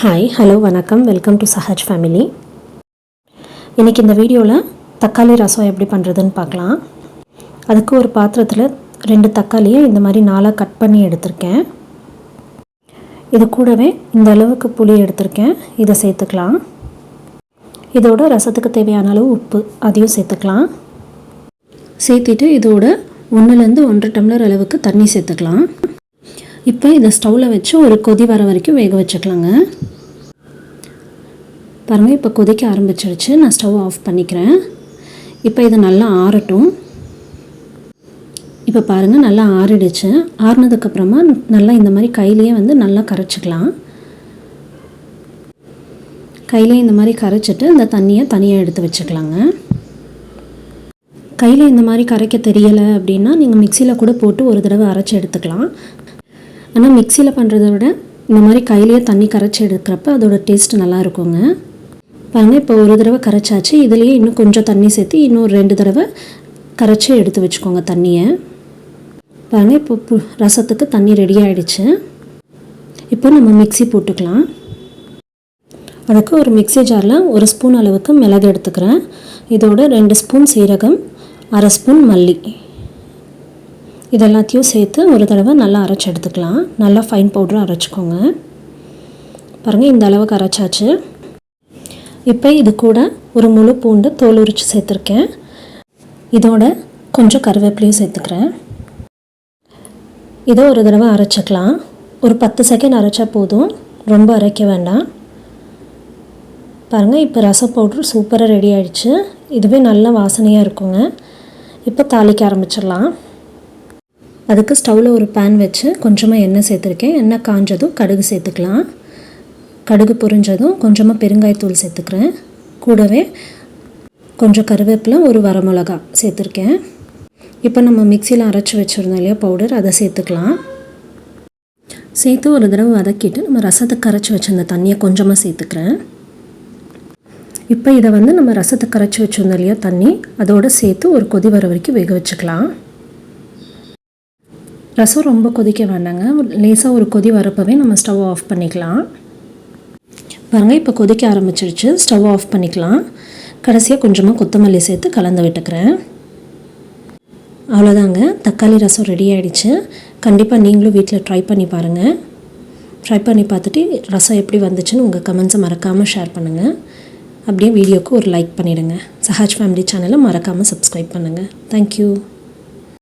Hi hello வணக்கம், welcome to Sahaj family. இன்றைக்கி இந்த வீடியோவில் தக்காளி ரசம் எப்படி பண்ணுறதுன்னு பார்க்கலாம். அதுக்கு ஒரு பாத்திரத்தில் 2 தக்காளியை இந்த மாதிரி 4 கட் பண்ணி எடுத்திருக்கேன். இது கூடவே இந்த அளவுக்கு புளி எடுத்திருக்கேன், இதை சேர்த்துக்கலாம். இதோட ரசத்துக்கு தேவையான அளவு உப்பு அதையும் சேர்த்துக்கலாம். சேர்த்துட்டு இதோட 1லேருந்து 1.5 டம்ளர் அளவுக்கு தண்ணி சேர்த்துக்கலாம். இப்போ இதை ஸ்டவ்வில் வச்சு ஒரு கொதி வர வரைக்கும் வேக வச்சுக்கலாங்க. பாருங்கள், இப்போ கொதிக்க ஆரம்பிச்சிடுச்சு. நான் ஸ்டவ் ஆஃப் பண்ணிக்கிறேன். இப்போ இது நல்லா ஆறட்டும். இப்போ பாருங்கள், நல்லா ஆறிடுச்சு. ஆறினதுக்கப்புறமா நல்லா இந்த மாதிரி கையிலேயே நல்லா கரைச்சிக்கலாம். கையிலே இந்த மாதிரி கரைச்சிட்டு இந்த தண்ணியை தனியாக எடுத்து வச்சுக்கலாங்க. கையில் இந்த மாதிரி கரைக்க தெரியலை அப்படின்னா நீங்கள் மிக்சியில் கூட போட்டு ஒரு தடவை அரைச்சி எடுத்துக்கலாம். ஆனால் மிக்சியில் பண்ணுறத விட இந்த மாதிரி கையிலேயே தண்ணி கரைச்சி எடுக்கிறப்ப அதோட டேஸ்ட் நல்லா இருக்குங்க. பாருங்கள், இப்போ ஒரு தடவை கரைச்சாச்சு. இதுலேயே இன்னும் கொஞ்சம் தண்ணி சேர்த்து இன்னும் 2 தடவை கரைச்சி எடுத்து வச்சுக்கோங்க தண்ணியை. பாருங்கள், இப்போ ரசத்துக்கு தண்ணி ரெடி ஆகிடுச்சு. இப்போ நம்ம மிக்சி போட்டுக்கலாம். அதுக்கு ஒரு மிக்சி ஜாரில் 1 ஸ்பூன் அளவுக்கு மிளகு எடுத்துக்கிறேன். இதோட 2 ஸ்பூன் சீரகம், 1/2 ஸ்பூன் மல்லி, இதெல்லாத்தையும் சேர்த்து ஒரு தடவை நல்லா அரைச்சி எடுத்துக்கலாம். நல்லா ஃபைன் பவுடராக அரைச்சிக்கோங்க. பாருங்கள், இந்த அளவுக்கு அரைச்சாச்சு. இப்போ இது கூட ஒரு முழு பூண்டு தோல் உரித்து சேர்த்துருக்கேன். இதோட கொஞ்சம் கருவேப்பிலையும் சேர்த்துக்கிறேன். இதை ஒரு தடவை அரைச்சிக்கலாம். ஒரு 10 செகண்ட் அரைச்சா போதும், ரொம்ப அரைக்க வேண்டாம். பாருங்கள், இப்போ ரசம் பவுட்ரு சூப்பராக ரெடி ஆகிடுச்சு. இதுவே நல்ல வாசனையாக இருக்குங்க. இப்போ தாளிக்க ஆரம்பிச்சிடலாம். அதுக்கு ஸ்டவ்வில் ஒரு பேன் வச்சு கொஞ்சமாக எண்ணெய் சேர்த்துருக்கேன். எண்ணெய் காஞ்சதும் கடுகு சேர்த்துக்கலாம். கடுகு பொரிஞ்சதும் கொஞ்சமாக பெருங்காயத்தூள் சேர்த்துக்கிறேன். கூடவே கொஞ்சம் கருவேப்பிலை, ஒரு வரமிளகா சேர்த்துருக்கேன். இப்போ நம்ம மிக்சியில் அரைச்சி வச்சுருந்தோம் இல்லையா பவுடர், அதை சேர்த்துக்கலாம். சேர்த்து ஒரு தடவை வதக்கிட்டு நம்ம ரசத்துக்கு கரைச்சி வச்சுருந்த தண்ணியை கொஞ்சமாக சேர்த்துக்கிறேன். இப்போ இதை நம்ம ரசத்துக்கு கரைச்சி வச்சுருந்தோம் இல்லையா தண்ணி, அதோடு சேர்த்து ஒரு கொதி வர வரைக்கும் வேக வச்சுக்கலாம். ரசம் ரொம்ப கொதிக்க வேண்டாங்க. லேசாக ஒரு கொதி வரப்பவே நம்ம ஸ்டவ் ஆஃப் பண்ணிக்கலாம். பாருங்கள், இப்போ கொதிக்க ஆரம்பிச்சிருச்சு. ஸ்டவ் ஆஃப் பண்ணிக்கலாம். கடைசியாக கொஞ்சமாக கொத்தமல்லி சேர்த்து கலந்து விட்டுக்கிறேன். அவ்வளோதாங்க, தக்காளி ரசம் ரெடி ஆகிடுச்சு. கண்டிப்பாக நீங்களும் வீட்டில் ட்ரை பண்ணி பாருங்கள். ட்ரை பண்ணி பார்த்துட்டு ரசம் எப்படி வந்துச்சுன்னு உங்கள் கமெண்ட்ஸை மறக்காமல் ஷேர் பண்ணுங்கள். அப்படியே வீடியோவுக்கு ஒரு லைக் பண்ணிவிடுங்க. சஹாஜ் ஃபேமிலி சேனலை மறக்காமல் சப்ஸ்கிரைப் பண்ணுங்கள். தேங்க்யூ.